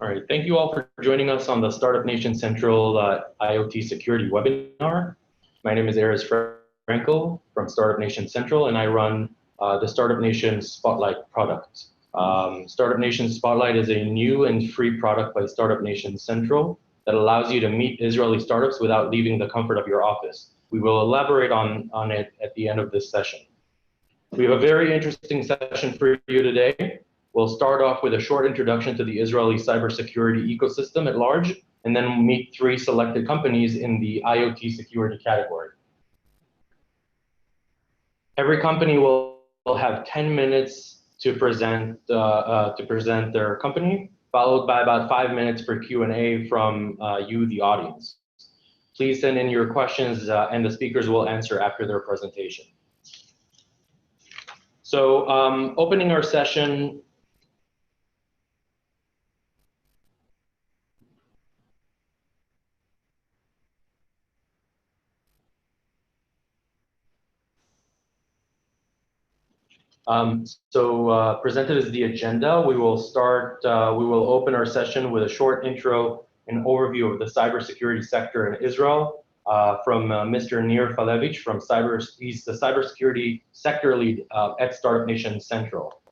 All right, thank you all for joining us on the Startup Nation Central IoT Security webinar. My name is Erez Frankel from Startup Nation Central, and I run the Startup Nation Spotlight product. Startup Nation Spotlight is a new and free product by Startup Nation Central that allows you to meet Israeli startups without leaving the comfort of your office. We will elaborate on it at the end of this session. We have a very interesting session for you today. We'll start off with a short introduction to the Israeli cybersecurity ecosystem at large, and then we'll meet 3 selected companies in the IoT security category. Every company will have 10 minutes to present their company, followed by about 5 minutes for Q&A from you, the audience. Please send in your questions, and the speakers will answer after their presentation. So opening our session, presented is the agenda. We will open our session with a short intro and overview of the cybersecurity sector in Israel from Mr. Nir Falevich from he's the cybersecurity sector lead at Startup Nation Central.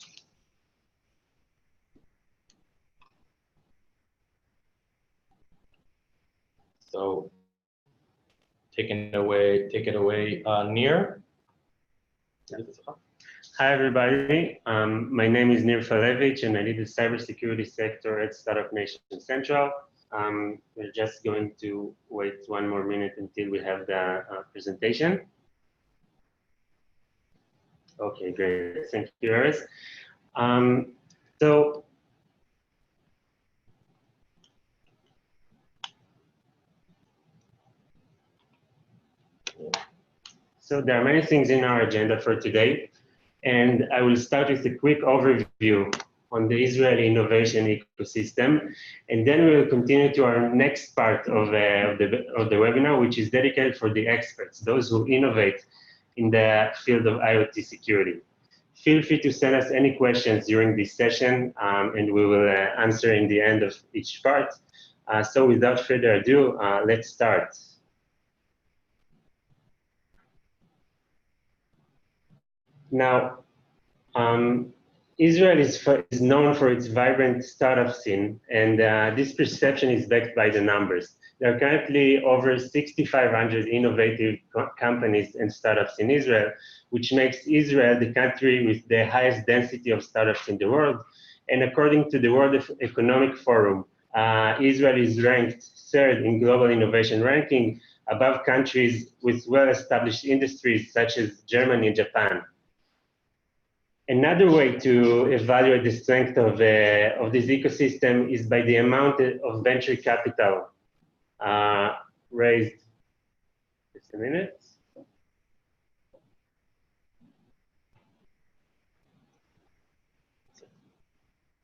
So take it away, Nir. Hi, everybody. My name is Nir Falevich, and I lead the cybersecurity sector at Startup Nation Central. We're just going to wait 1 more minute until we have the presentation. Okay, great. Thank you, Erez. So there are many things in our agenda for today, and I will start with a quick overview on the Israeli innovation ecosystem, and then we will continue to our next part of the webinar, which is dedicated for the experts, those who innovate in the field of IoT security. Feel free to send us any questions during this session, and we will answer in the end of each part. So without further ado, let's start. Now, Israel is known for its vibrant startup scene, and this perception is backed by the numbers. There are currently over 6,500 innovative companies and startups in Israel, which makes Israel the country with the highest density of startups in the world. And according to the World Economic Forum, Israel is ranked 3rd in global innovation ranking, above countries with well-established industries such as Germany and Japan. Another way to evaluate the strength of this ecosystem is by the amount of venture capital raised. Just a minute.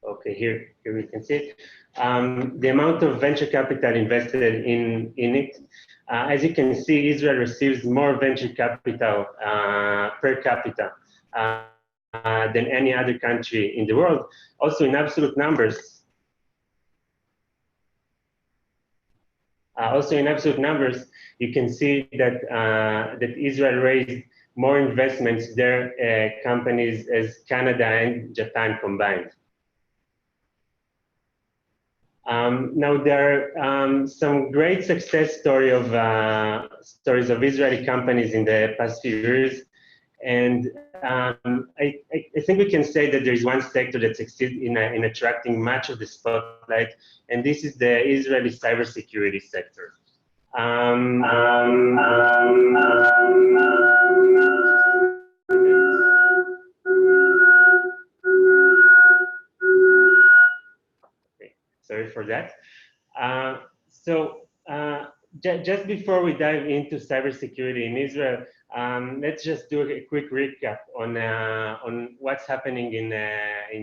Okay, here we can see it. The amount of venture capital invested in it. As you can see, Israel receives more venture capital per capita than any other country in the world. Also in absolute numbers, you can see that that Israel raised more investments their companies as Canada and Japan combined. Now there are some great success stories of Israeli companies in the past few years. And I think we can say that there is one sector that succeeds in attracting much of the spotlight, and this is the Israeli cybersecurity sector. Okay, sorry for that. Just before we dive into cybersecurity in Israel, let's just do a quick recap on what's happening in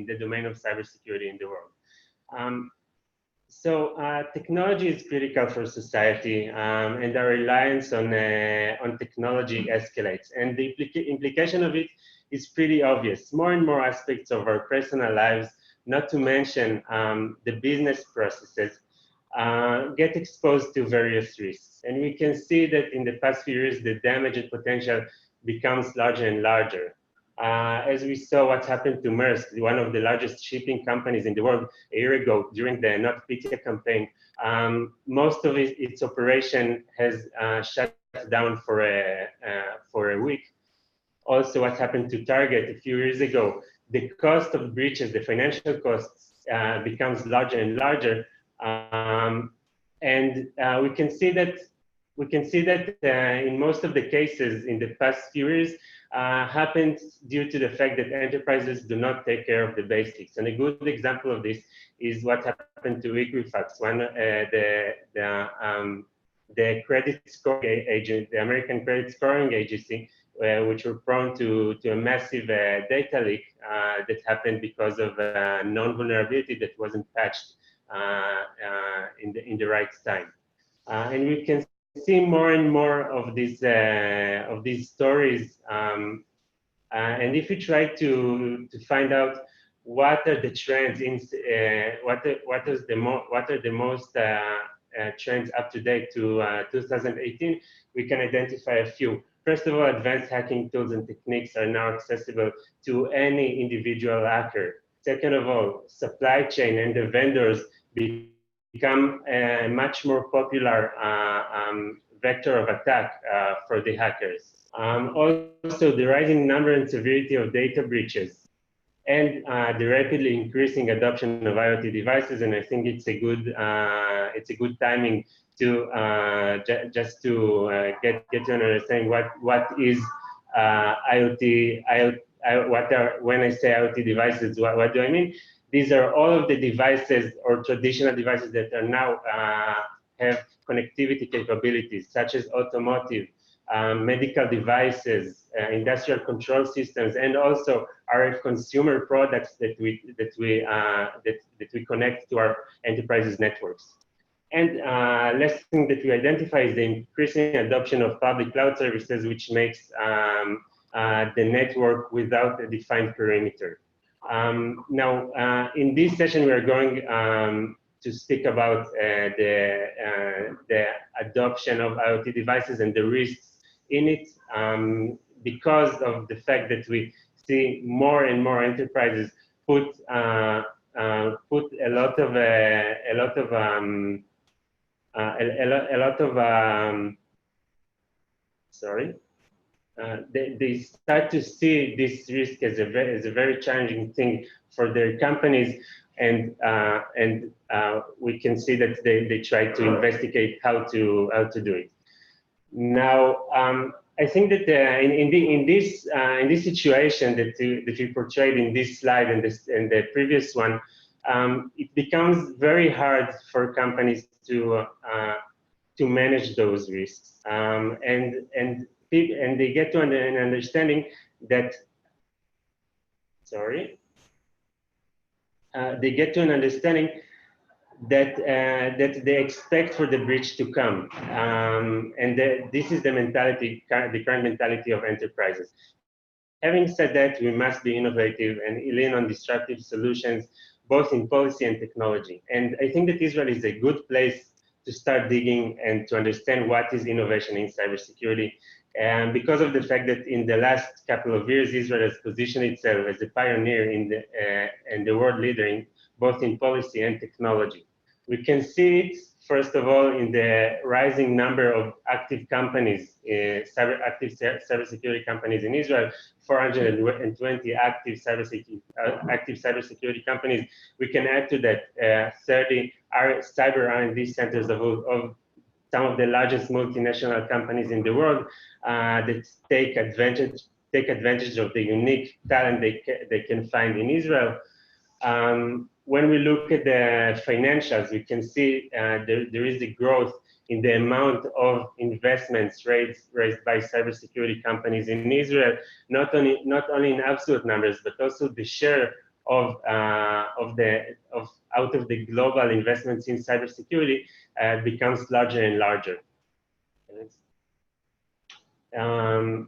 the domain of cybersecurity in the world. Technology is critical for society, and our reliance on technology escalates. And the implication of it is pretty obvious. More and more aspects of our personal lives not to mention the business processes, get exposed to various risks. And we can see that in the past few years, the damage and potential becomes larger and larger. As we saw what happened to Maersk, one of the largest shipping companies in the world, a year ago during the Not Petya campaign, most of its operation has shut down for a week. Also, what happened to Target a few years ago, the cost of breaches, the financial costs, becomes larger and larger, we can see that in most of the cases in the past few years happened due to the fact that enterprises do not take care of the basics. And a good example of this is what happened to Equifax, the credit scoring agent, the American credit scoring agency, which were prone to a massive data leak that happened because of known vulnerability that wasn't patched in the right time. And we can see more and more of these stories. And if we try to find out what are the trends in what are the most trends up to date to 2018, we can identify a few. First of all, advanced hacking tools and techniques are now accessible to any individual hacker. Second of all, supply chain and the vendors become a much more popular vector of attack for the hackers. Also, the rising number and severity of data breaches and the rapidly increasing adoption of IoT devices, and I think it's a good timing to just to get to understand what is IoT. When I say IoT devices, what do I mean? These are all of the devices or traditional devices that are now have connectivity capabilities, such as automotive, medical devices, industrial control systems, and also our consumer products that we connect to our enterprises networks. And last thing that we identify is the increasing adoption of public cloud services, which makes the network without a defined perimeter. Now, in this session, we are going to speak about the adoption of IoT devices and the risks in it, because of the fact that we see more and more enterprises put a lot of they start to see this risk as a very challenging thing for their companies, and we can see that they try to investigate how to do it. Now, I think that in this situation that you portrayed in this slide and the previous one, it becomes very hard for companies to manage those risks, and they get to an understanding that that they expect for the breach to come, and this is the current mentality of enterprises. Having said that, we must be innovative and lean on disruptive solutions, both in policy and technology. And I think that Israel is a good place to start digging and to understand what is innovation in cybersecurity. And because of the fact that in the last couple of years, Israel has positioned itself as a pioneer and the world leader in both in policy and technology. We can see it, first of all, in the rising number of active companies, active cybersecurity companies in Israel, 420 active cybersecurity companies. We can add to that 30 cyber R&D centers of some of the largest multinational companies in the world that take advantage of the unique talent they can find in Israel. When we look at the financials, we can see there is a growth in the amount of investments raised by cybersecurity companies in Israel, not only in absolute numbers, but also the share of out of the global investments in cybersecurity becomes larger and larger. And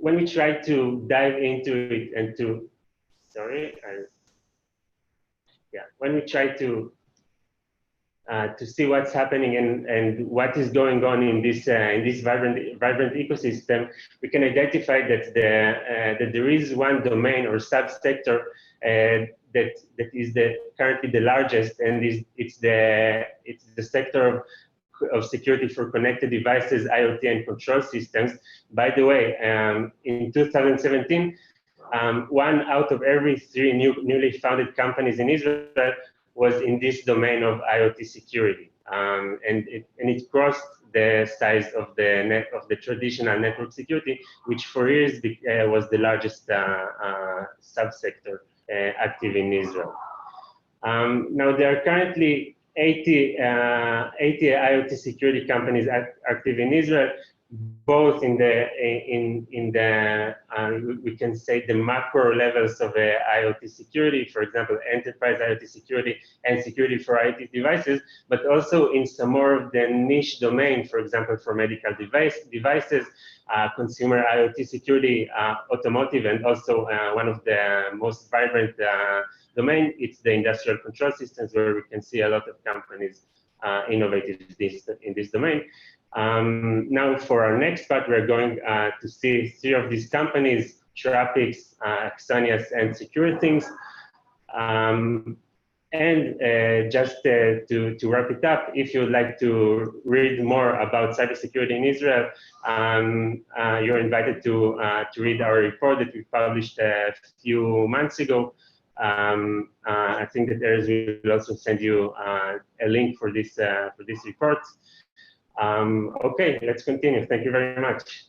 when we try to dive into it and to when we try to see what's happening and what is going on in this vibrant ecosystem, we can identify that that there is one domain or subsector that is currently the largest, and it's the sector of security for connected devices, IoT, and control systems. By the way, in 2017, 1 out of every 3 newly founded companies in Israel was in this domain of IoT security, and it crossed the size of the traditional network security, which for years was the largest subsector active in Israel. Now there are currently 80 IoT security companies active in Israel, both in the we can say the macro levels of IoT security, for example, enterprise IoT security and security for IoT devices, but also in some more of the niche domain, for example, for medical devices, consumer IoT security, automotive, and also one of the most vibrant domain, it's the industrial control systems, where we can see a lot of companies innovative in this domain. Now for our next part, we're going to see 3 of these companies, Trappix, Axonius, and SecureThings. Just to wrap it up, if you would like to read more about cybersecurity in Israel, you're invited to read our report that we published a few months ago. I think that Erez will also send you a link for this report. Okay, let's continue. Thank you very much.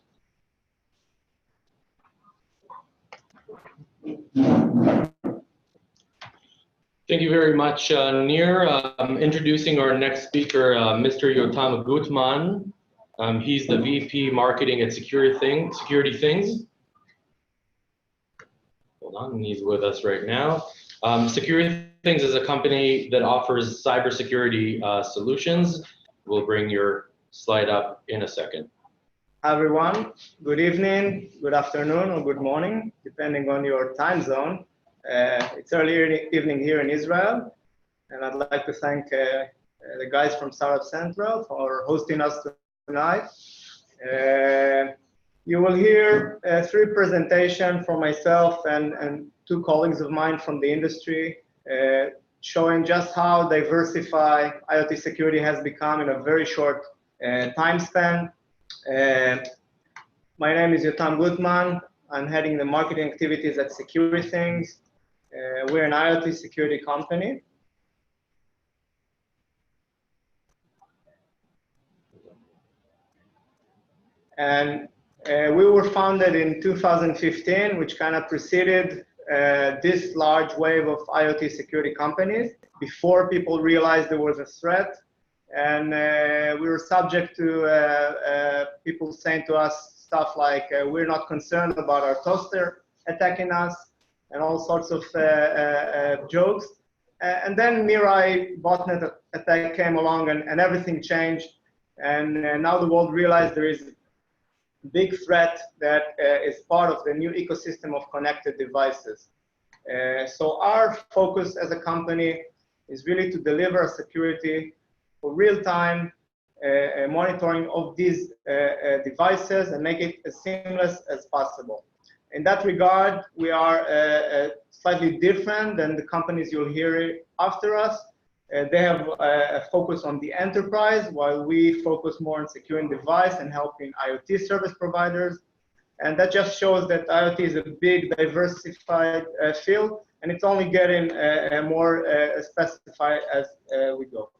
Thank you very much, Nir. Introducing our next speaker, Mr. Yotam Gutman. He's the VP Marketing at Security Things. Hold on, he's with us right now. Security Things is a company that offers cybersecurity solutions. We'll bring your slide up in a second. Hi everyone, good evening, good afternoon, or good morning, depending on your time zone. It's early evening here in Israel, and I'd like to thank the guys from Startup Central for hosting us tonight. You will hear 3 presentations from myself and 2 colleagues of mine from the industry, showing just how diversified IoT security has become in a very short time span. My name is Yotam Gutman. I'm heading the marketing activities at Security Things. We're an IoT security company. And we were founded in 2015, which kind of preceded this large wave of IoT security companies before people realized there was a threat. And we were subject to people saying to us stuff like, we're not concerned about our toaster attacking us, and all sorts of jokes. And then Mirai botnet attack came along, and everything changed. And now the world realized there is a big threat that is part of the new ecosystem of connected devices. So our focus as a company is really to deliver security for real-time monitoring of these devices and make it as seamless as possible. In that regard, we are slightly different than the companies you'll hear after us. They have a focus on the enterprise, while we focus more on securing device and helping IoT service providers. And that just shows that IoT is a big, diversified field, and it's only getting more specified as we go.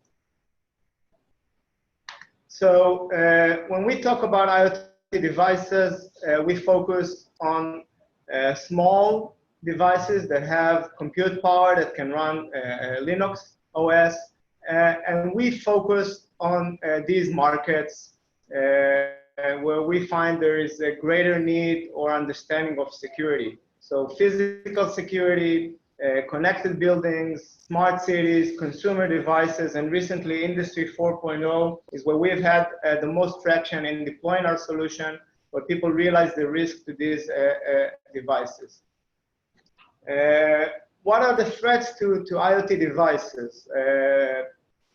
So when we talk about IoT devices, we focus on small devices that have compute power that can run Linux OS, and we focus on these markets where we find there is a greater need or understanding of security. So physical security, connected buildings, smart cities, consumer devices, and recently Industry 4.0 is where we've had the most traction in deploying our solution, where people realize the risk to these devices. what are the threats to IoT devices?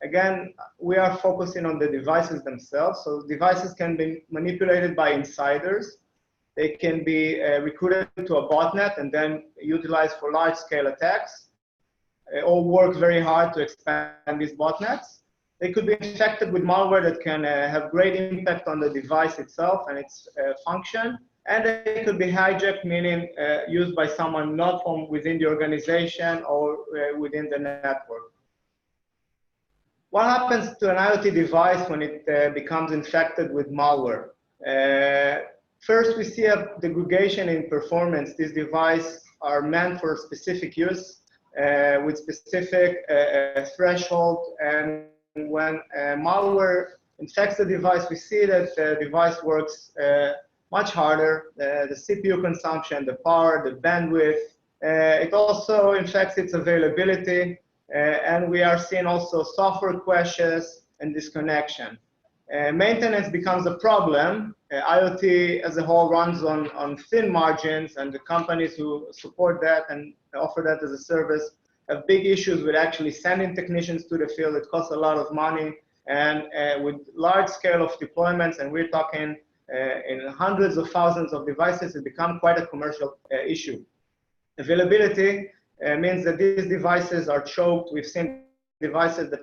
Again, we are focusing on the devices themselves. So devices can be manipulated by insiders. They can be recruited to a botnet and then utilized for large-scale attacks, or work very hard to expand these botnets. They could be infected with malware that can have great impact on the device itself and its function. And they could be hijacked, meaning used by someone not from within the organization or within the network. What happens to an IoT device when it becomes infected with malware? First, we see a degradation in performance. These devices are meant for specific use with specific threshold. And when malware infects the device, we see that the device works much harder. The CPU consumption, the power, the bandwidth. It also infects its availability. And we are seeing also software crashes and disconnection. Maintenance becomes a problem. IoT as a whole runs on thin margins, and the companies who support that and offer that as a service have big issues with actually sending technicians to the field. It costs a lot of money, and with large scale of deployments, and we're talking in hundreds of thousands of devices, it becomes quite a commercial issue. Availability means that these devices are choked. We've seen devices that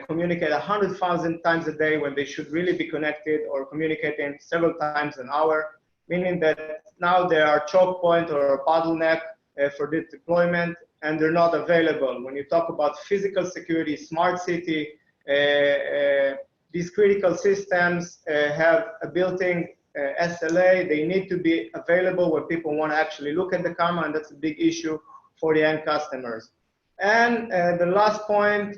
communicate 100,000 times a day when they should really be connected or communicating several times an hour, meaning that now they are a choke point or a bottleneck for this deployment, and they're not available. When you talk about physical security, smart city, these critical systems have a built-in SLA. They need to be available when people want to actually look at the camera, and that's a big issue for the end customers. And the last point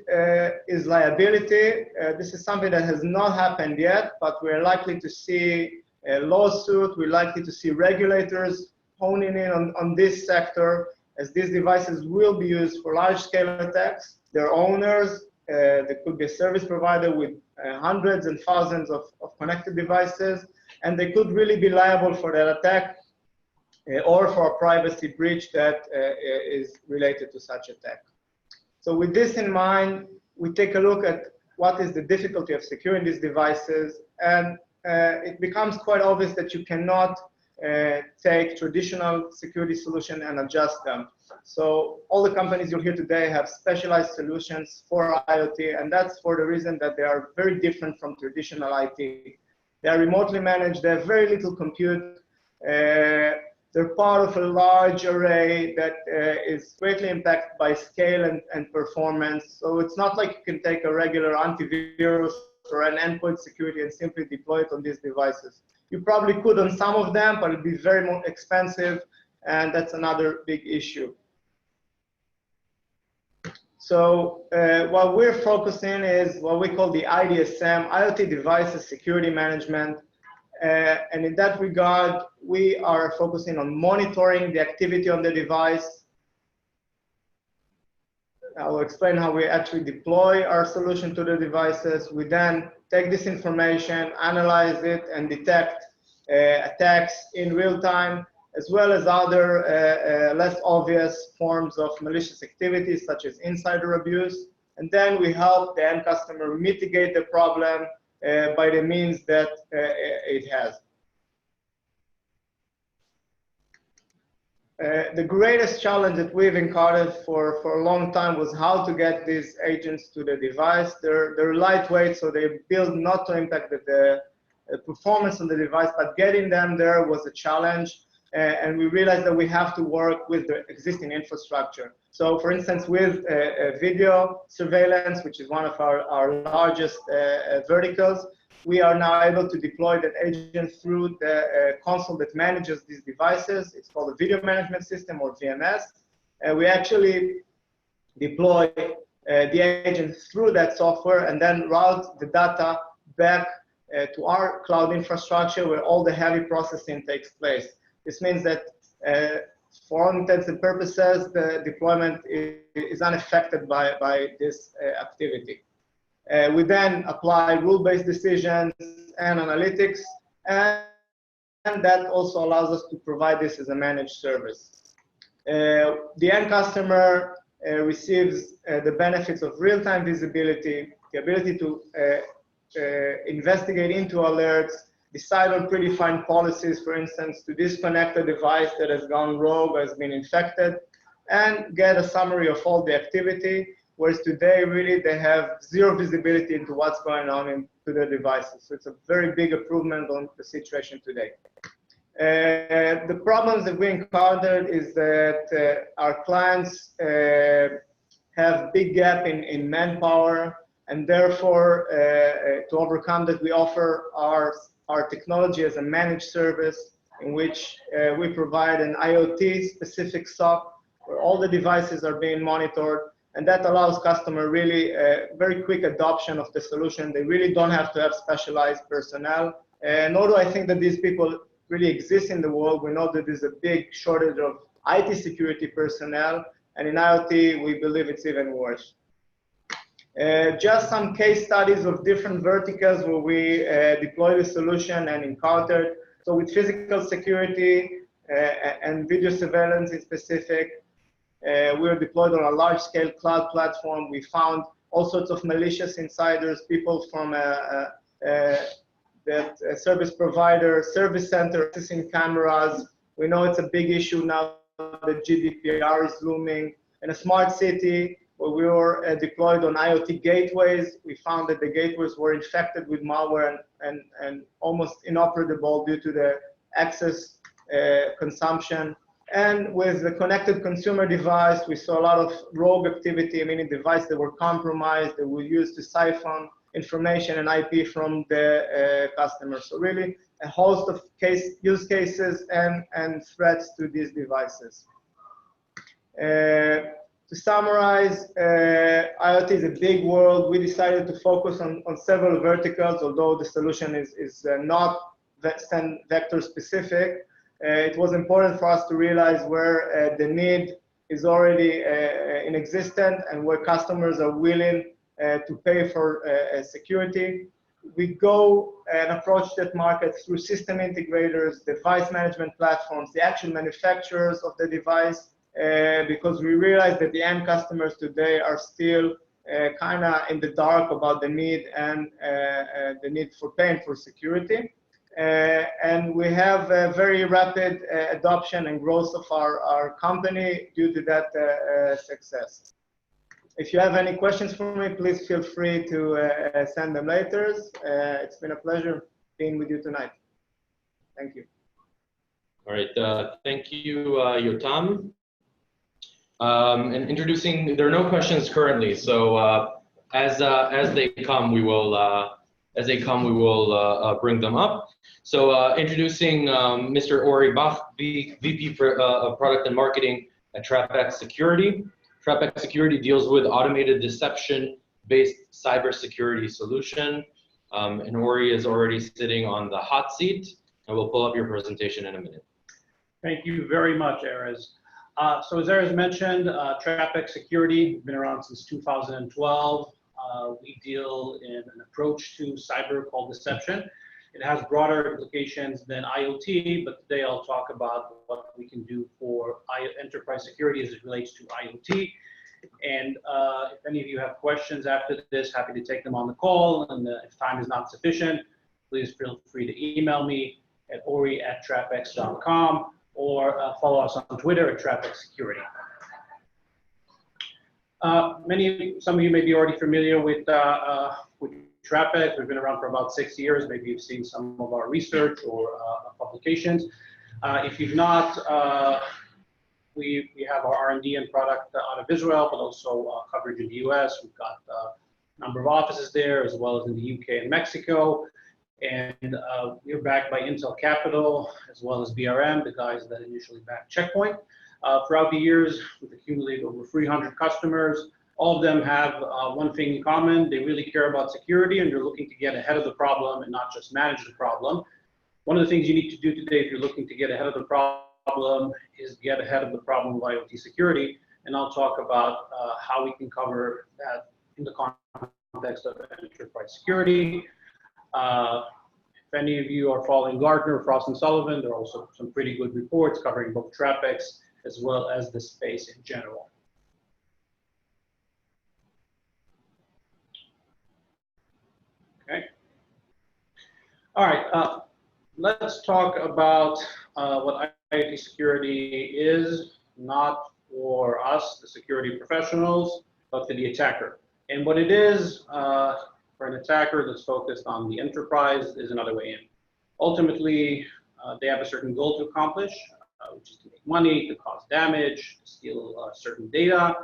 is liability. This is something that has not happened yet, but we're likely to see a lawsuit. We're likely to see regulators honing in on this sector, as these devices will be used for large-scale attacks. Their owners, there could be a service provider with hundreds and thousands of connected devices, and they could really be liable for that attack or for a privacy breach that is related to such attack. So with this in mind, we take a look at what is the difficulty of securing these devices, and it becomes quite obvious that you cannot take traditional security solution and adjust them. So all the companies you'll hear today have specialized solutions for IoT, and that's for the reason that they are very different from traditional IT. They are remotely managed, they have very little compute, they're part of a large array that is greatly impacted by scale and performance. So it's not like you can take a regular antivirus or an endpoint security and simply deploy it on these devices. You probably could on some of them, but it'd be very more expensive, and that's another big issue. So what we're focusing is what we call the IDSM, IoT Devices Security Management. And in that regard, we are focusing on monitoring the activity on the device. I will explain how we actually deploy our solution to the devices. We then take this information, analyze it, and detect attacks in real time, as well as other less obvious forms of malicious activities, such as insider abuse. And then we help the end customer mitigate the problem by the means that it has. The greatest challenge that we've encountered for a long time was how to get these agents to the device. They're lightweight, so they build not to impact the performance on the device, but getting them there was a challenge. And we realized that we have to work with the existing infrastructure. So for instance, with video surveillance, which is one of our largest verticals, we are now able to deploy that agent through the console that manages these devices. It's called a Video Management System, or VMS. And we actually deploy the agent through that software and then route the data back to our cloud infrastructure where all the heavy processing takes place. This means that for all intents and purposes, the deployment is unaffected by this activity. We then apply rule-based decisions and analytics, and that also allows us to provide this as a managed service. The end customer receives the benefits of real-time visibility, the ability to investigate into alerts, decide on predefined policies, for instance, to disconnect a device that has gone rogue, has been infected, and get a summary of all the activity, whereas today, really, they have zero visibility into what's going on into their devices. So it's a very big improvement on the situation today. The problems that we encountered is that our clients have big gap in manpower, and therefore, to overcome that, we offer our technology as a managed service in which we provide an IoT-specific SOC where all the devices are being monitored, and that allows customer really very quick adoption of the solution. They really don't have to have specialized personnel. Nor do I think that these people really exist in the world. We know that there's a big shortage of IT security personnel, and in IoT, we believe it's even worse. Just some case studies of different verticals where we deployed the solution and encountered. So with physical security and video surveillance in specific, we were deployed on a large-scale cloud platform. We found all sorts of malicious insiders, people from that service provider, service center, accessing cameras. We know it's a big issue now that GDPR is looming. In a smart city where we were deployed on IoT gateways, we found that the gateways were infected with malware and almost inoperable due to the access consumption. And with the connected consumer device, we saw a lot of rogue activity, meaning devices that were compromised, that were used to siphon information and IP from the customer. So really a host of use cases and threats to these devices. To summarize, IoT is a big world. We decided to focus on several verticals, although the solution is not vector specific. It was important for us to realize where the need is already in existence and where customers are willing to pay for security. We go and approach that market through system integrators, device management platforms, the actual manufacturers of the device, because we realize that the end customers today are still kind of in the dark about the need and the need for paying for security. And we have a very rapid adoption and growth of our company due to that success. If you have any questions for me, please feel free to send them later. It's been a pleasure being with you tonight. Thank you. All right, thank you, Yotam. And introducing, there are no questions currently, so as they come, we will bring them up. So introducing Mr. Ori Bach, VP of Product and Marketing at TrapX Security. TrapX Security deals with automated deception-based cybersecurity solution. And Ori is already sitting on the hot seat, and we'll pull up your presentation in a minute. Thank you very much, Erez. So as Erez mentioned, TrapX Security has been around since 2012. We deal in an approach to cyber called deception. It has broader implications than IoT, but today I'll talk about what we can do for enterprise security as it relates to IoT. And if any of you have questions after this, happy to take them on the call. And if time is not sufficient, please feel free to email me at ori@trapx.com or follow us on Twitter at TrapX Security. Some of you may be already familiar with TrapX. We've been around for about 6 years. Maybe you've seen some of our research or publications. If you've not, we have our R&D and product out of Israel, but also coverage in the US. We've got a number of offices there, as well as in the UK and Mexico. And we're backed by Intel Capital, as well as BRM, the guys that initially backed Checkpoint. Throughout the years, we've accumulated over 300 customers. All of them have one thing in common. They really care about security, and they're looking to get ahead of the problem and not just manage the problem. One of the things you need to do today if you're looking to get ahead of the problem is get ahead of the problem of IoT security. And I'll talk about how we can cover that in the context of enterprise security. If any of you are following Gartner, Frost & Sullivan, there are also some pretty good reports covering both TrapX as well as the space in general. Okay. All right. Let's talk about what IoT security is, not for us, the security professionals, but for the attacker. And what it is for an attacker that's focused on the enterprise is another way in. Ultimately, they have a certain goal to accomplish, which is to make money, to cause damage, to steal certain data,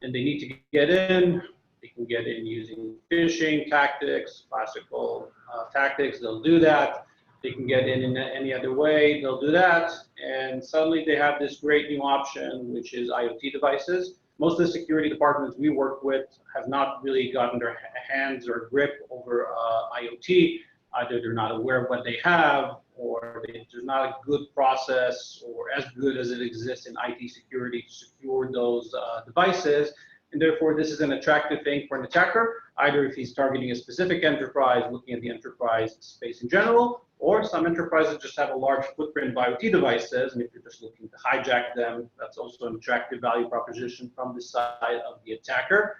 and they need to get in. They can get in using phishing tactics, classical tactics, they'll do that. They can get in any other way, they'll do that. And suddenly they have this great new option, which is IoT devices. Most of the security departments we work with have not really gotten their hands or grip over IoT. Either they're not aware of what they have, or there's not a good process or as good as it exists in IT security to secure those devices. And therefore, this is an attractive thing for an attacker, either if he's targeting a specific enterprise, looking at the enterprise space in general, or some enterprises just have a large footprint of IoT devices, and if you're just looking to hijack them, that's also an attractive value proposition from the side of the attacker.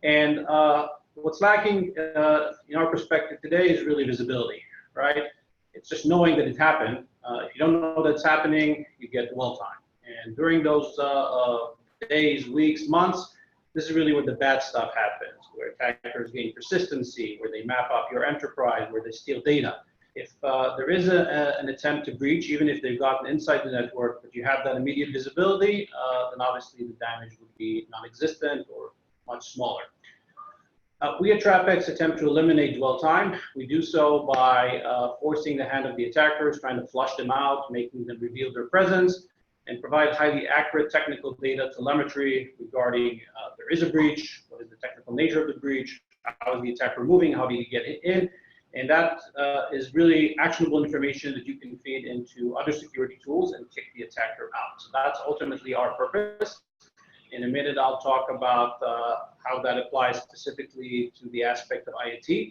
And what's lacking in our perspective today is really visibility, right? It's just knowing that it happened. If you don't know that it's happening, you get dwell time. And during those days, weeks, months, this is really where the bad stuff happens, where attackers gain persistency, where they map up your enterprise, where they steal data. If there is an attempt to breach, even if they've gotten inside the network, but you have that immediate visibility, then obviously the damage would be non-existent or much smaller. We at TrapX attempt to eliminate dwell time. We do so by forcing the hand of the attackers, trying to flush them out, making them reveal their presence, and provide highly accurate technical data telemetry regarding there is a breach, what is the technical nature of the breach, how is the attacker moving, how did he get in, and that is really actionable information that you can feed into other security tools and kick the attacker out. So that's ultimately our purpose. In a minute, I'll talk about how that applies specifically to the aspect of IoT.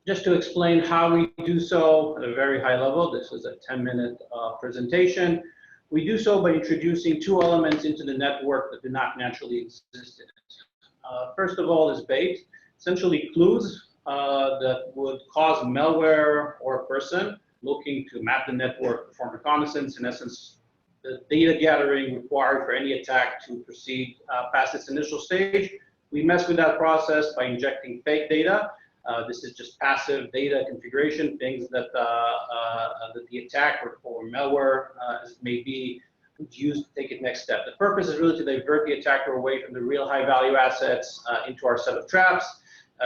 Just to explain how we do so at a very high level, this is a 10-minute presentation. We do so by introducing two elements into the network that do not naturally exist in it. First of all is bait, essentially clues that would cause malware or a person looking to map the network, perform reconnaissance, in essence, the data gathering required for any attack to proceed past its initial stage. We mess with that process by injecting fake data. This is just passive data configuration, things that, that the attack or malware, as it may be, would use to take it next step. The purpose is really to divert the attacker away from the real high value assets into our set of traps.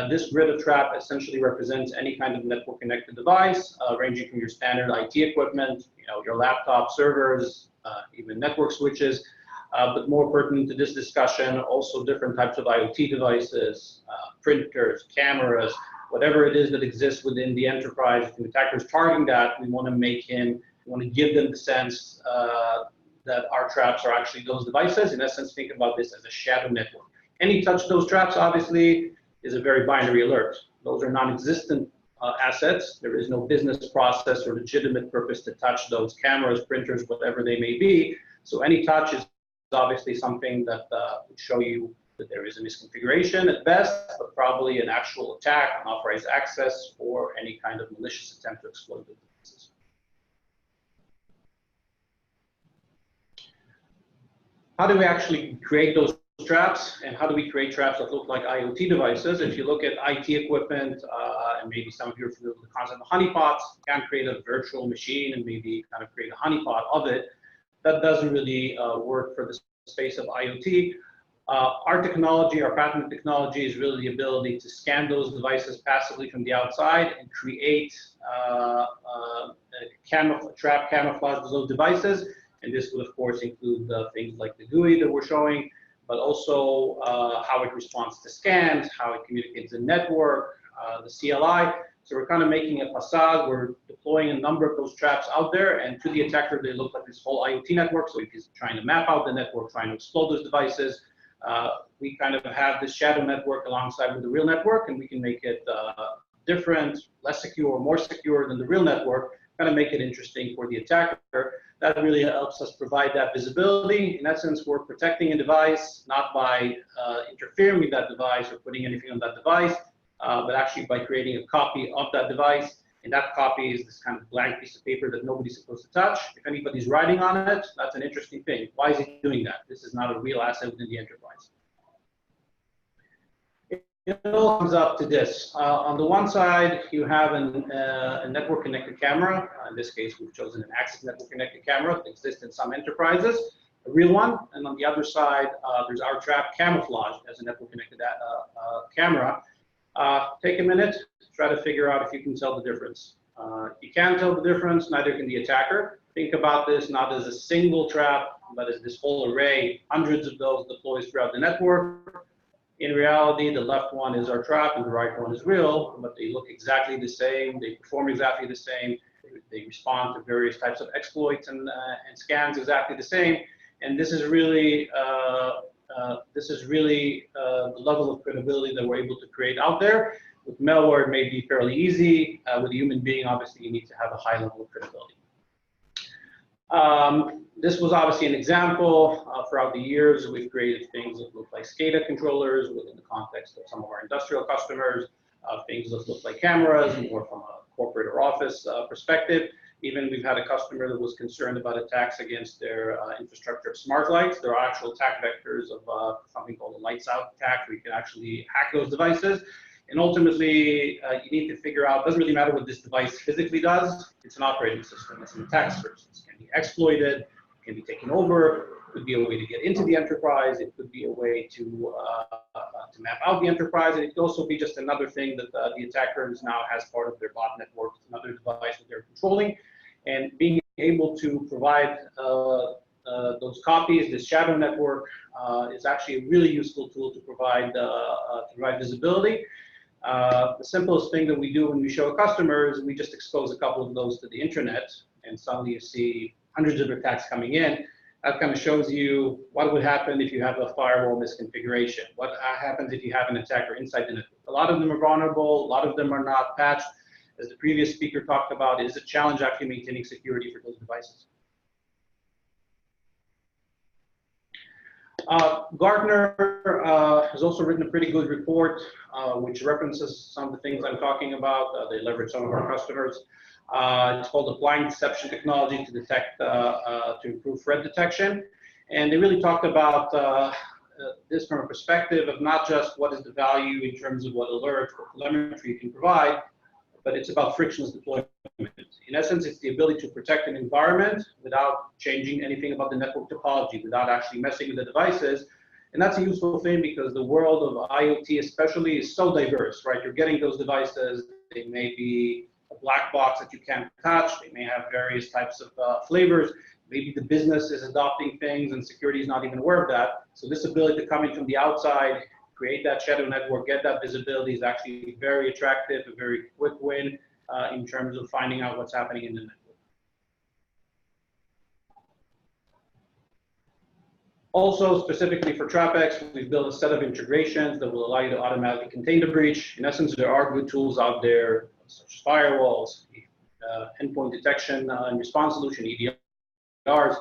This grid of trap essentially represents any kind of network connected device, ranging from your standard IT equipment, your laptop servers, even network switches, but more pertinent to this discussion, also different types of IoT devices, printers, cameras, whatever it is that exists within the enterprise. If the attacker is targeting that, we want to give them the sense that our traps are actually those devices. In essence, think about this as a shadow network. Any touch those traps, obviously, is a very binary alert. Those are non-existent assets. There is no business process or legitimate purpose to touch those cameras, printers, whatever they may be. So any touch is obviously something that would show you that there is a misconfiguration at best, but probably an actual attack, unauthorized access, or any kind of malicious attempt to exploit the devices. How do we actually create those traps, and how do we create traps that look like IoT devices? If you look at IT equipment, and maybe some of you are familiar with the concept of honeypots, you can create a virtual machine and maybe kind of create a honeypot of it. That doesn't really work for the space of IoT. Our technology, our patented technology, is really the ability to scan those devices passively from the outside and create a trap camouflage of those devices. And this would, of course, include things like the GUI that we're showing, but also how it responds to scans, how it communicates the network, the CLI. So we're kind of making a facade. We're deploying a number of those traps out there, and to the attacker, they look like this whole IoT network. So if he's trying to map out the network, trying to explode those devices, we kind of have this shadow network alongside with the real network, and we can make it different, less secure, more secure than the real network, kind of make it interesting for the attacker. That really helps us provide that visibility. In essence, we're protecting a device, not by interfering with that device or putting anything on that device, but actually by creating a copy of that device. And that copy is this kind of blank piece of paper that nobody's supposed to touch. If anybody's writing on it, that's an interesting thing. Why is he doing that? This is not a real asset within the enterprise. It all comes up to this. On the one side, you have a network connected camera. In this case, we've chosen an access network connected camera that exists in some enterprises, a real one. And on the other side, there's our trap camouflaged as a network connected camera. Take a minute, try to figure out if you can tell the difference. You can't tell the difference, neither can the attacker. Think about this not as a single trap, but as this whole array, hundreds of those deployed throughout the network. In reality, the left one is our trap and the right one is real, but they look exactly the same. They perform exactly the same. They respond to various types of exploits and scans exactly the same. And this is really the level of credibility that we're able to create out there. With malware, it may be fairly easy. With a human being, obviously, you need to have a high level of credibility. This was obviously an example. Throughout the years, we've created things that look like SCADA controllers within the context of some of our industrial customers, things that look like cameras, more from a corporate or office perspective. Even we've had a customer that was concerned about attacks against their infrastructure of smart lights. There are actual attack vectors of something called a lights out attack, where you can actually hack those devices. And ultimately, you need to figure out, it doesn't really matter what this device physically does. It's an operating system. It's an attack surface. It can be exploited, it can be taken over. It could be a way to get into the enterprise. It could be a way to map out the enterprise. And it could also be just another thing that the attackers now has part of their bot network. It's another device that they're controlling. And being able to provide those copies, this shadow network, is actually a really useful tool to provide visibility. The simplest thing that we do when we show customers, we just expose a couple of those to the intranet, and suddenly you see hundreds of attacks coming in. That kind of shows you what would happen if you have a firewall misconfiguration. What happens if you have an attacker inside the network. A lot of them are vulnerable. A lot of them are not patched. As the previous speaker talked about, it is a challenge actually maintaining security for those devices. Gartner has also written a pretty good report which references some of the things I'm talking about. They leverage some of our customers. It's called Applying Deception Technology to Detect, to Improve Threat Detection. And they really talked about this from a perspective of not just what is the value in terms of what alerts or telemetry you can provide, but it's about frictionless deployment. In essence, it's the ability to protect an environment without changing anything about the network topology, without actually messing with the devices. And that's a useful thing because the world of IoT especially is so diverse, right? You're getting those devices, they may be a black box that you can't touch, they may have various types of flavors, maybe the business is adopting things and security is not even aware of that. So this ability to come in from the outside, create that shadow network, get that visibility is actually very attractive, a very quick win in terms of finding out what's happening in the network. Also, specifically for TrapX, we've built a set of integrations that will allow you to automatically contain the breach. In essence, there are good tools out there, such as firewalls, endpoint detection and response solution, EDRs,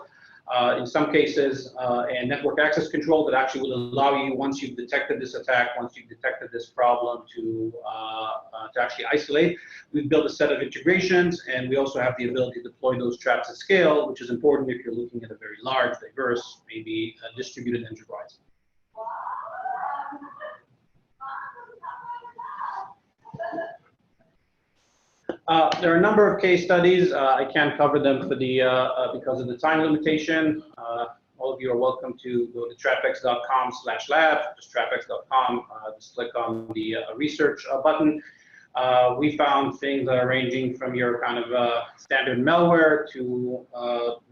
in some cases, and network access control that actually will allow you, once you've detected this attack, once you've detected this problem, to actually isolate. We've built a set of integrations, and we also have the ability to deploy those traps at scale, which is important if you're looking at a very large, diverse, maybe distributed enterprise. There are a number of case studies. I can't cover them for because of the time limitation. All of you are welcome to go to trapx.com/lab, just trapx.com, just click on the research button. We found things that are ranging from your kind of standard malware to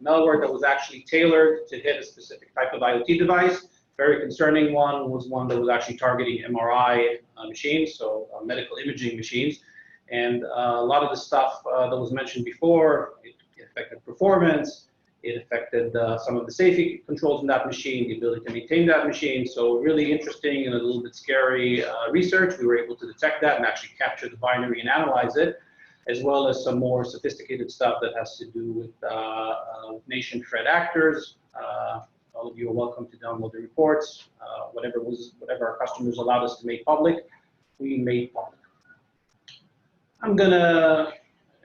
malware that was actually tailored to hit a specific type of IoT device. Very concerning one was one that was actually targeting MRI machines, so medical imaging machines. And a lot of the stuff that was mentioned before, it affected performance, it affected some of the safety controls in that machine, the ability to maintain that machine. So really interesting and a little bit scary research. We were able to detect that and actually capture the binary and analyze it. as well as some more sophisticated stuff that has to do with nation threat actors. All of you are welcome to download the reports. Whatever our customers allowed us to make public, we made public.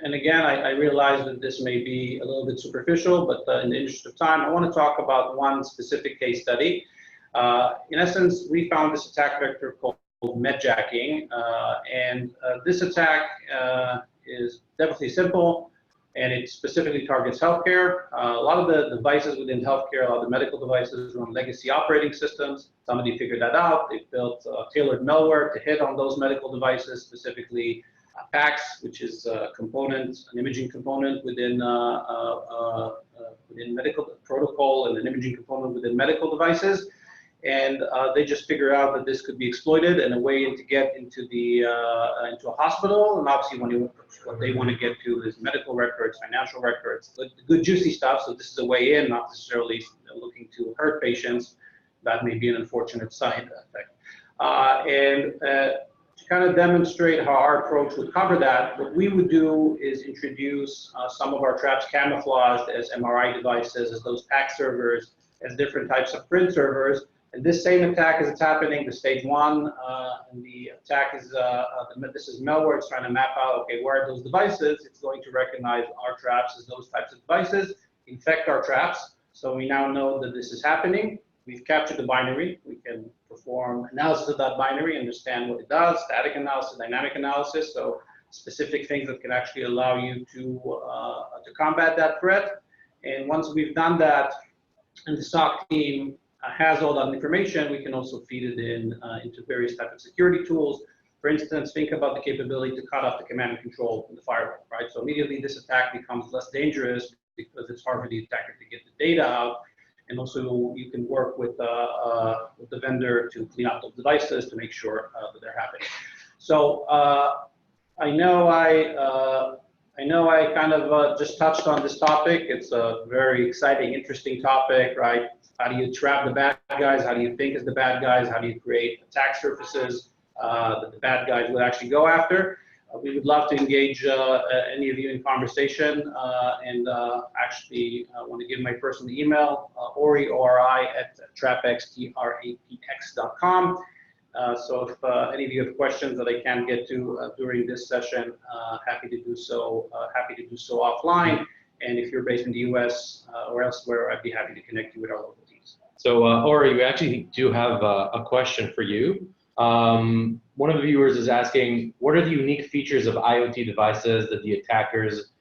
And again, I realize that this may be a little bit superficial, but in the interest of time, I want to talk about one specific case study. In essence, we found this attack vector called medjacking, and this attack is definitely simple, and it specifically targets healthcare. A lot of the devices within healthcare, a lot of the medical devices run legacy operating systems. Somebody figured that out. They built tailored malware to hit on those medical devices, specifically PACS, which is a component, an imaging component within medical protocol, and an imaging component within medical devices. And they just figured out that this could be exploited and a way to get into into a hospital. And obviously, what they want to get to is medical records, financial records, the good juicy stuff. So this is a way in, not necessarily looking to hurt patients. That may be an unfortunate side effect. To kind of demonstrate how our approach would cover that, what we would do is introduce some of our traps camouflaged as MRI devices, as those PAC servers, as different types of print servers. And this same attack, as it's happening, the stage one, and the attack is, this is malware. It's trying to map out, okay, where are those devices? It's going to recognize our traps as those types of devices, infect our traps. So we now know that this is happening. We've captured the binary. We can perform analysis of that binary, understand what it does, static analysis, dynamic analysis, so specific things that can actually allow you to combat that threat. And once we've done that, and the SOC team has all that information, we can also feed it into various types of security tools. For instance, think about the capability to cut off the command and control from the firewall, right? So immediately this attack becomes less dangerous because it's hard for the attacker to get the data out. And also you can work with the vendor to clean up those devices to make sure that they're happening. So I know I kind of just touched on this topic. It's a very exciting, interesting topic, right? How do you trap the bad guys? How do you think is the bad guys? How do you create attack surfaces that the bad guys would actually go after? We would love to engage any of you in conversation, and actually want to give my personal email, Ori, O-R-I, at trapx.com. So if any of you have questions that I can't get to during this session, happy to do so offline. And if you're based in the US or elsewhere, I'd be happy to connect you with our local teams. So Ori, we actually do have a question for you. One of the viewers is asking, what are the unique features of IoT devices that the attackers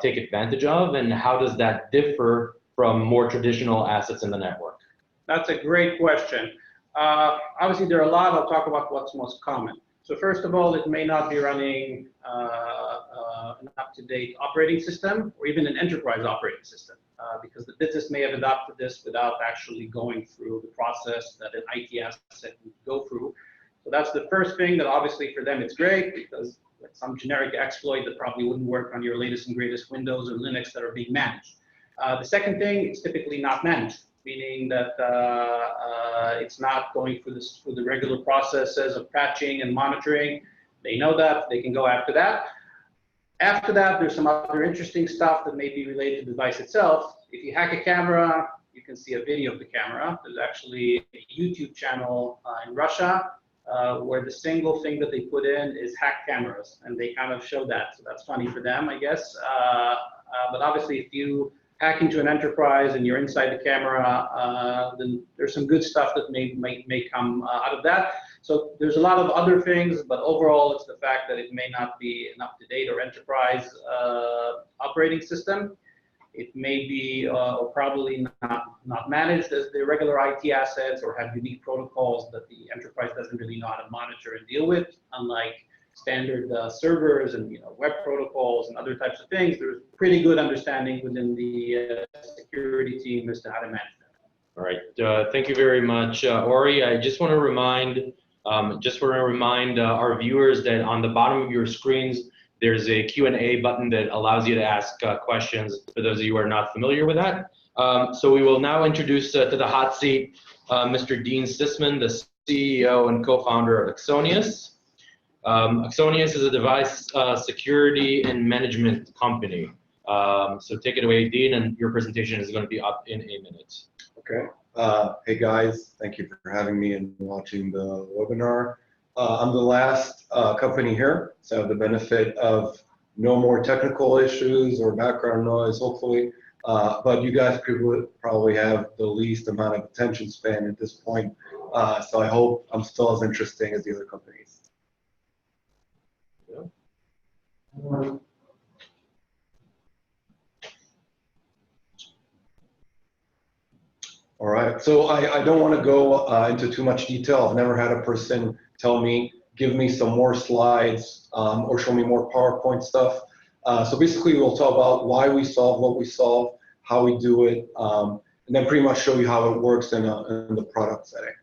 take advantage of, and how does that differ from more traditional assets in the network? That's a great question. Obviously, there are a lot. I'll talk about what's most common. So first of all, it may not be running an up-to-date operating system or even an enterprise operating system, because the business may have adopted this without actually going through the process that an IT asset would go through. So that's the first thing that obviously for them it's great, because like some generic exploit that probably wouldn't work on your latest and greatest Windows or Linux that are being managed. The second thing, it's typically not managed, meaning that it's not going through the regular processes of patching and monitoring. They know that, they can go after that. After that, there's some other interesting stuff that may be related to the device itself. If you hack a camera, you can see a video of the camera. There's actually a YouTube channel in Russia where the single thing that they put in is hacked cameras, and they kind of show that. So that's funny for them, I guess. But obviously, if you hack into an enterprise and you're inside the camera, then there's some good stuff that may come out of that. So there's a lot of other things, but overall, it's the fact that it may not be an up-to-date or enterprise operating system. It may be or probably not managed as the regular IT assets, or have unique protocols that the enterprise doesn't really know how to monitor and deal with, unlike standard servers and web protocols and other types of things. There's pretty good understanding within the security team as to how to manage that. All right, thank you very much, Ori. I just want to remind our viewers that on the bottom of your screens, there's a Q&A button that allows you to ask questions for those of you who are not familiar with that. So we will now introduce to the hot seat Mr. Dean Sisman, the CEO and co-founder of Exonius. Axonius is a device security and management company. So take it away, Dean, and your presentation is going to be up in a minute. Okay. Hey guys, thank you for having me and watching the webinar. I'm the last company here, so I have the benefit of no more technical issues or background noise, hopefully. But you guys could probably have the least amount of attention span at this point. So I hope I'm still as interesting as the other companies. Yeah. All right, so I don't want to go into too much detail. I've never had a person tell me, give me some more slides or show me more PowerPoint stuff. So basically we'll talk about why we solve what we solve, how we do it, and then pretty much show you how it works in the product setting.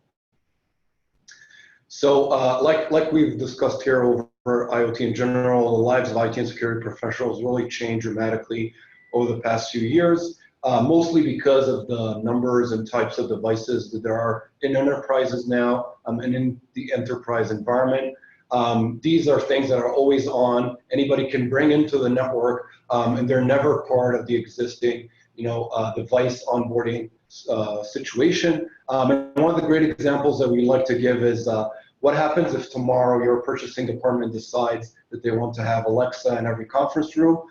So like we've discussed here over IoT in general, the lives of IT and security professionals really changed dramatically over the past few years. Mostly because of the numbers and types of devices that there are in enterprises now and in the enterprise environment. These are things that are always on, anybody can bring into the network, and they're never part of the existing device onboarding situation. And one of the great examples that we like to give is what happens if tomorrow your purchasing department decides that they want to have Alexa in every conference room.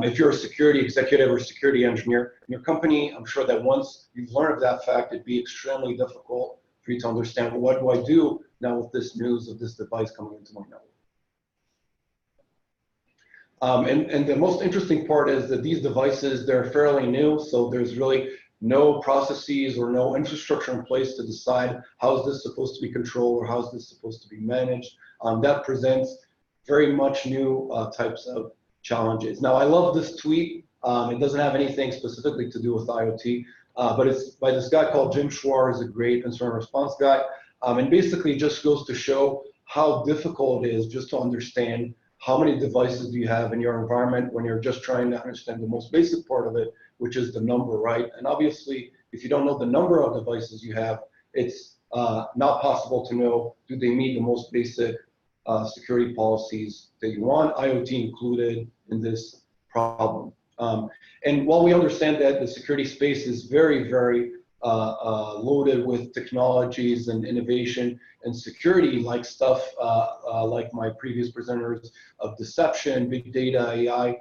If you're a security executive or security engineer in your company, I'm sure that once you've learned of that fact, it'd be extremely difficult for you to understand, well, what do I do now with this news of this device coming into my network? And the most interesting part is that these devices, they're fairly new, so there's really no processes or no infrastructure in place to decide how is this supposed to be controlled or how is this supposed to be managed. That presents very much new types of challenges. Now, I love this tweet. It doesn't have anything specifically to do with IoT, but it's by this guy called Jim Schwartz, a great incident response guy, and basically just goes to show how difficult it is just to understand how many devices do you have in your environment when you're just trying to understand the most basic part of it, which is the number, right? And obviously, if you don't know the number of devices you have, it's not possible to know, do they meet the most basic security policies that you want, IoT included in this problem. And while we understand that the security space is very, very loaded with technologies and innovation and security, like stuff like my previous presenters of deception, big data, AI,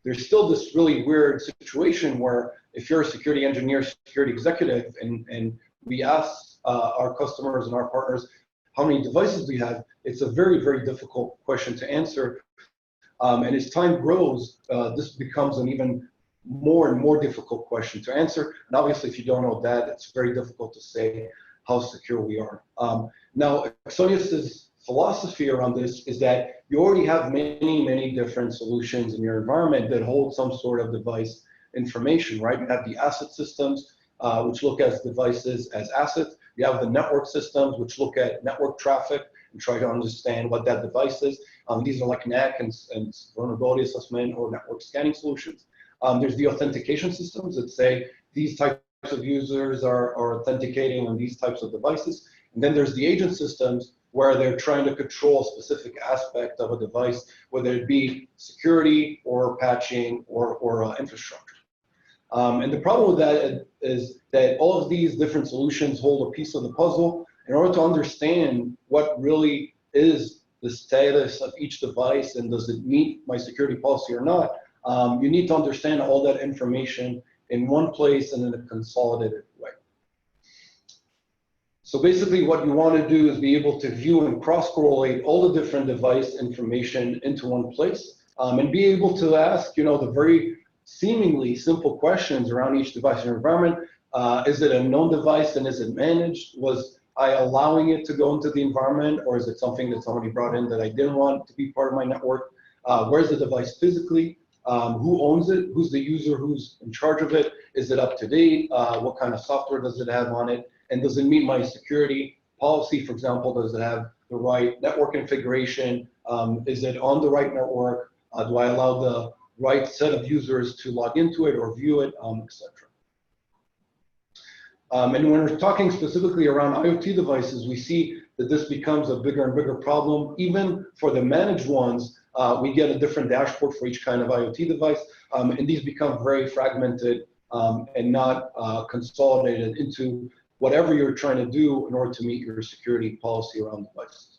there's still this really weird situation where if you're a security engineer, security executive, and we ask our customers and our partners, how many devices do you have? It's a very, very difficult question to answer. And as time grows, this becomes an even more and more difficult question to answer. And obviously, if you don't know that, it's very difficult to say how secure we are. Now, Axonius's philosophy around this is that you already have many, many different solutions in your environment that hold some sort of device information, right? You have the asset systems, which look at devices as assets. You have the network systems, which look at network traffic and try to understand what that device is. These are like NAC and vulnerability assessment or network scanning solutions. There's the authentication systems that say these types of users are authenticating on these types of devices. And then there's the agent systems where they're trying to control a specific aspect of a device, whether it be security or patching or infrastructure. And the problem with that is that all of these different solutions hold a piece of the puzzle. In order to understand what really is the status of each device and does it meet my security policy or not, you need to understand all that information in one place and in a consolidated way. So basically what you want to do is be able to view and cross-correlate all the different device information into one place and be able to ask, the very seemingly simple questions around each device in your environment. Is it a known device and is it managed? Was I allowing it to go into the environment, or is it something that somebody brought in that I didn't want to be part of my network? Where's the device physically? Who owns it? Who's the user? Who's in charge of it? Is it up to date? What kind of software does it have on it? And does it meet my security policy? For example, does it have the right network configuration? Is it on the right network? Do I allow the right set of users to log into it or view it, etc. And when we're talking specifically around IoT devices, we see that this becomes a bigger and bigger problem. Even for the managed ones, we get a different dashboard for each kind of IoT device, and these become very fragmented and not consolidated into whatever you're trying to do in order to meet your security policy around devices.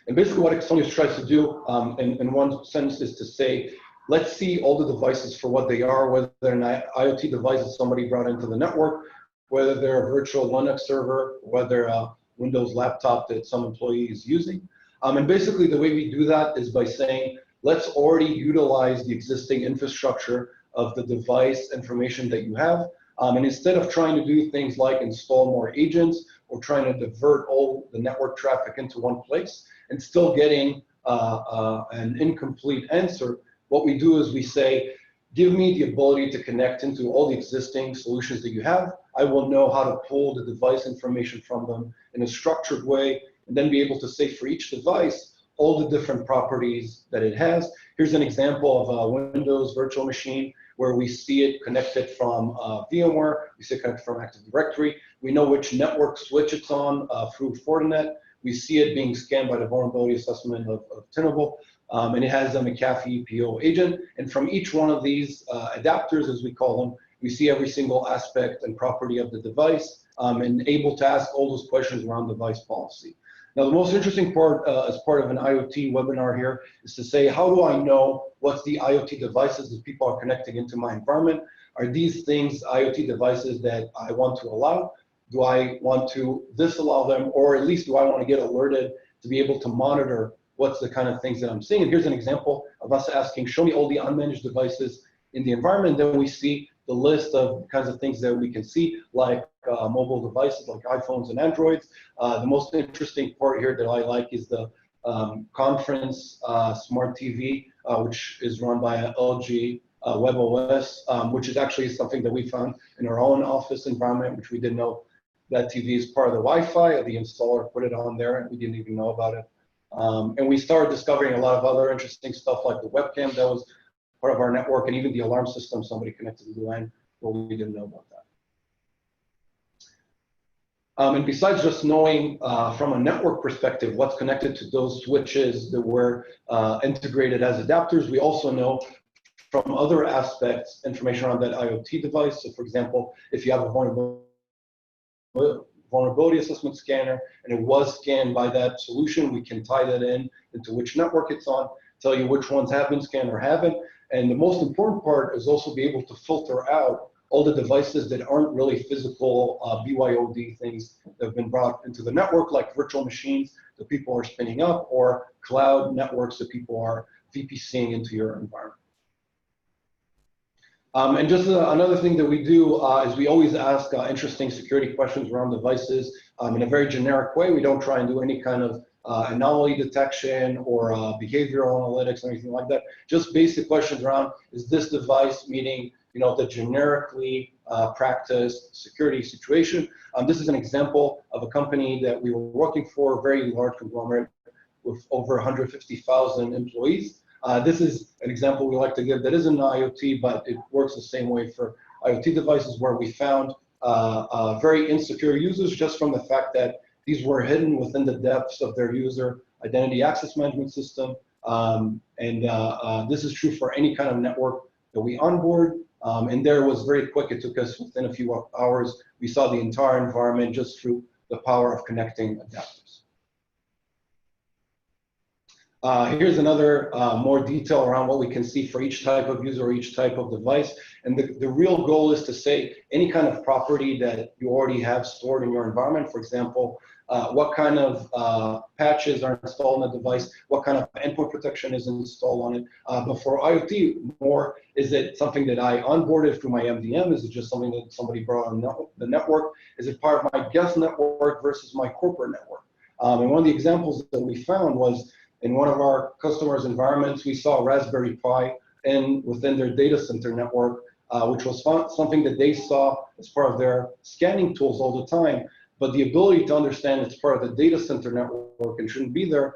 And basically what Exonius tries to do in one sense is to say, let's see all the devices for what they are, whether they're an IoT device that somebody brought into the network, whether they're a virtual Linux server, whether a Windows laptop that some employee is using. And basically the way we do that is by saying, let's already utilize the existing infrastructure of the device information that you have. And instead of trying to do things like install more agents or trying to divert all the network traffic into one place and still getting an incomplete answer, what we do is we say, give me the ability to connect into all the existing solutions that you have. I will know how to pull the device information from them in a structured way, and then be able to say for each device, all the different properties that it has. Here's an example of a Windows virtual machine where we see it connected from VMware, we see it connected from Active Directory. We know which network switch it's on through Fortinet. We see it being scanned by the vulnerability assessment of Tenable, and it has a McAfee EPO agent. And from each one of these adapters, as we call them, we see every single aspect and property of the device and able to ask all those questions around device policy. Now, the most interesting part as part of an IoT webinar here is to say, how do I know what's the IoT devices that people are connecting into my environment? Are these things IoT devices that I want to allow? Do I want to disallow them? Or at least do I want to get alerted to be able to monitor what's the kind of things that I'm seeing? And here's an example of us asking, show me all the unmanaged devices in the environment. Then we see the list of kinds of things that we can see, like mobile devices like iPhones and Androids. The most interesting part here that I like is the conference smart TV, which is run by LG WebOS, which is actually something that we found in our own office environment, which we didn't know that TV is part of the Wi-Fi. The installer put it on there, and we didn't even know about it. And we started discovering a lot of other interesting stuff, like the webcam that was part of our network, and even the alarm system somebody connected to the LAN, but we didn't know about that. And besides just knowing from a network perspective what's connected to those switches that were integrated as adapters, we also know from other aspects information around that IoT device. So for example, if you have a vulnerability assessment scanner and it was scanned by that solution, we can tie that into which network it's on, tell you which ones have been scanned or haven't. And the most important part is also be able to filter out all the devices that aren't really physical BYOD things that have been brought into the network, like virtual machines that people are spinning up, or cloud networks that people are VPCing into your environment. And just another thing that we do is we always ask interesting security questions around devices in a very generic way. We don't try and do any kind of anomaly detection or behavioral analytics or anything like that. Just basic questions around, is this device meeting the generically practiced security situation? This is an example of a company that we were working for, a very large conglomerate with over 150,000 employees. This is an example we like to give that isn't IoT, but it works the same way for IoT devices, where we found very insecure users just from the fact that these were hidden within the depths of their user identity access management system. This is true for any kind of network that we onboard. And there was very quick. It took us within a few hours. We saw the entire environment just through the power of connecting adapters. Here's another more detail around what we can see for each type of user or each type of device. And the real goal is to say any kind of property that you already have stored in your environment. For example, what kind of patches are installed on the device, what kind of endpoint protection is installed on it. But for IoT, more, is it something that I onboarded through my MDM? Is it just something that somebody brought on the network? Is it part of my guest network versus my corporate network? And one of the examples that we found was in one of our customers' environments, we saw Raspberry Pi within their data center network, which was something that they saw as part of their scanning tools all the time. But the ability to understand it's part of the data center network and shouldn't be there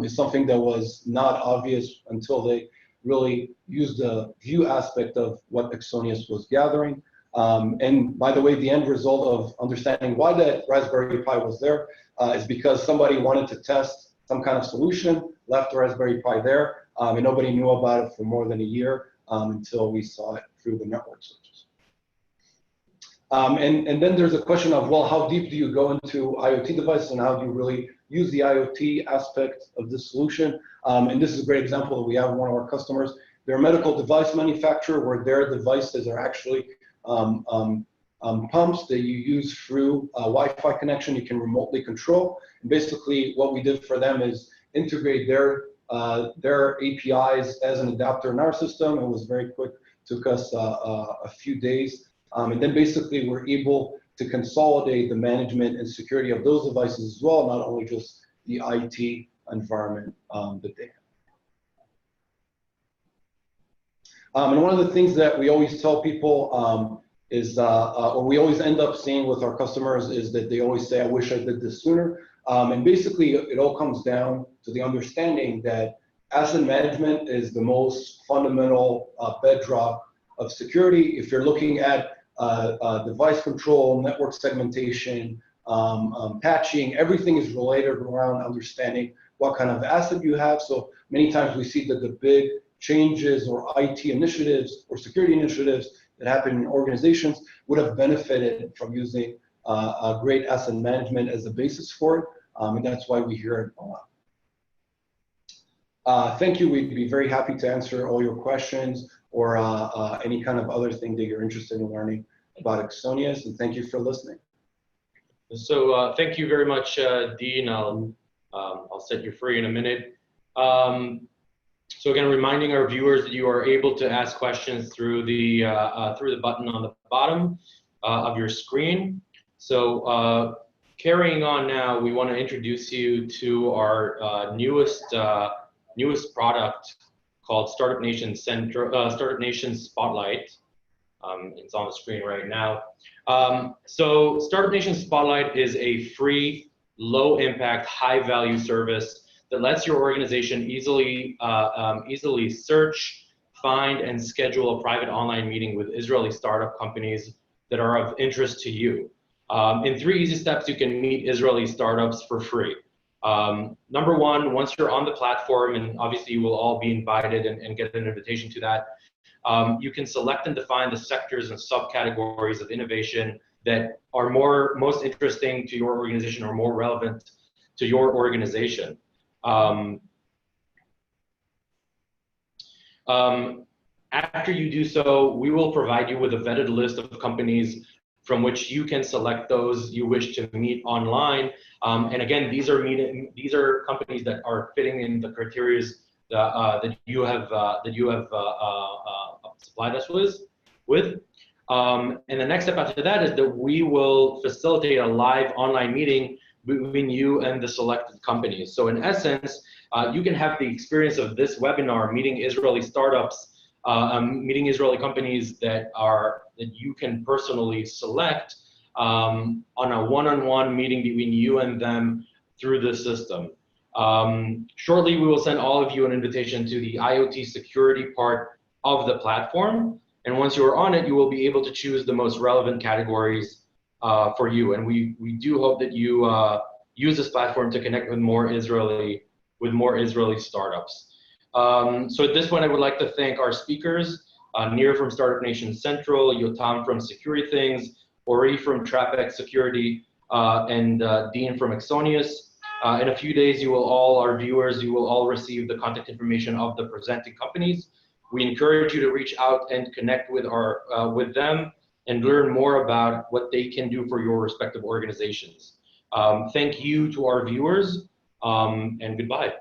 is something that was not obvious until they really used the view aspect of what Exonius was gathering. And by the way, the end result of understanding why that Raspberry Pi was there is because somebody wanted to test some kind of solution, left the Raspberry Pi there, and nobody knew about it for more than a year until we saw it through the network searches. And then there's a question of, well, how deep do you go into IoT devices and how do you really use the IoT aspect of the solution? And this is a great example that we have one of our customers. They're a medical device manufacturer where their devices are actually pumps that you use through a Wi-Fi connection you can remotely control. And basically what we did for them is integrate their APIs as an adapter in our system. It was very quick, took us a few days. And then basically we're able to consolidate the management and security of those devices as well, not only just the IT environment that they have. And one of the things that we always tell people is, or we always end up seeing with our customers is that they always say, I wish I did this sooner. And basically it all comes down to the understanding that asset management is the most fundamental bedrock of security. If you're looking at device control, network segmentation, patching, everything is related around understanding what kind of asset you have. So many times we see that the big changes or IT initiatives or security initiatives that happen in organizations would have benefited from using a great asset management as a basis for it. And that's why we hear it a lot. Thank you. We'd be very happy to answer all your questions or any kind of other thing that you're interested in learning about Exonius. And thank you for listening. So thank you very much, Dean. I'll set you free in a minute. So again, reminding our viewers that you are able to ask questions through the button on the bottom of your screen. So carrying on now, we want to introduce you to our newest product called Startup Nation Spotlight. It's on the screen right now. So Startup Nation Spotlight is a free, low-impact, high-value service that lets your organization easily search, find, and schedule a private online meeting with Israeli startup companies that are of interest to you. In 3 easy steps, you can meet Israeli startups for free. Number one, once you're on the platform, and obviously you will all be invited and get an invitation to that, you can select and define the sectors and subcategories of innovation that are most interesting to your organization or more relevant to your organization. After you do so, we will provide you with a vetted list of companies from which you can select those you wish to meet online. And again, these are companies that are fitting in the criteria that you have supplied us with. And the next step after that is that we will facilitate a live online meeting between you and the selected companies. So in essence, you can have the experience of this webinar, meeting Israeli startups, meeting Israeli companies that you can personally select on a one-on-one meeting between you and them through the system. Shortly, we will send all of you an invitation to the IoT security part of the platform. And once you are on it, you will be able to choose the most relevant categories for you. And we do hope that you use this platform to connect with more Israeli startups. So at this point, I would like to thank our speakers, Nir from Startup Nation Central, Yotam from Security Things, Ori from Trapec Security, and Dean from Exonius. In a few days, our viewers, you will all receive the contact information of the presenting companies. We encourage you to reach out and connect with them and learn more about what they can do for your respective organizations. Thank you to our viewers, and goodbye.